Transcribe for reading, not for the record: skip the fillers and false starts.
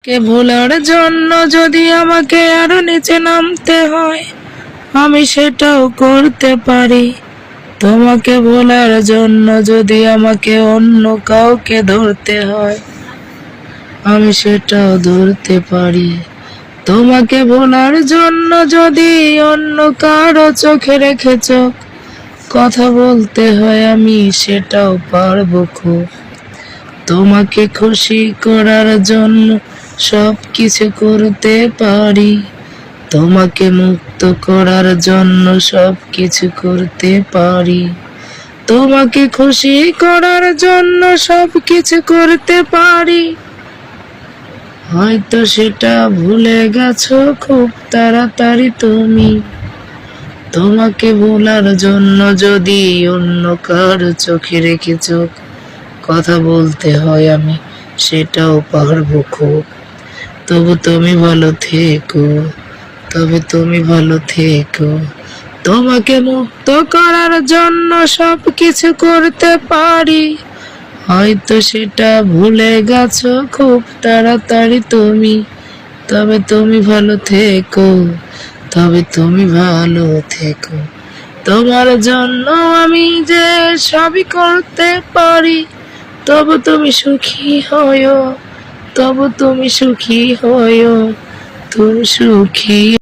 কে ভোলার জন্য যদি আমাকে আরো নিচে নামতে হয়, আমি সেটাও করতে পারি। তোমাকে ভোলার জন্য যদি আমাকে অন্য কাউকে ধরতে হয়, আমি সেটাও ধরতে পারি। তোমাকে ভোলার জন্য যদি অন্য কারো চোখে রেখে চোখ কথা বলতে হয়, আমি সেটাও পারবো খুব। তোমাকে খুশি করার জন্য সব কিছু করতে পারি। তোমাকে মুক্ত করার জন্য সব কিছু করতে পারি। তোমাকে খুশি করার জন্য সব কিছু করতে পারি। হয়তো সেটা ভুলে গেছো খুব তাড়াতাড়ি তুমি। তোমাকে ভোলার জন্য যদি অন্য কারো চোখে রেখে চোখ কথা বলতে হয়, আমি সেটাও পারবো খুব। তবু তুমি ভালো থেকো, তবে তুমি ভালো থেকো। তোমাকে মুক্ত করার জন্য সব কিছু করতে পারি। হয়তো সেটা ভুলে গেছো খুব তাড়াতাড়ি তুমি। তবে তুমি ভালো থেকো, তবে তুমি ভালো থেকো। তোমার জন্য আমি যে সবই করতে পারি। তবু তুমি সুখী হয়ো, তবু তুমি সুখী হয়ো, তুমি সুখী।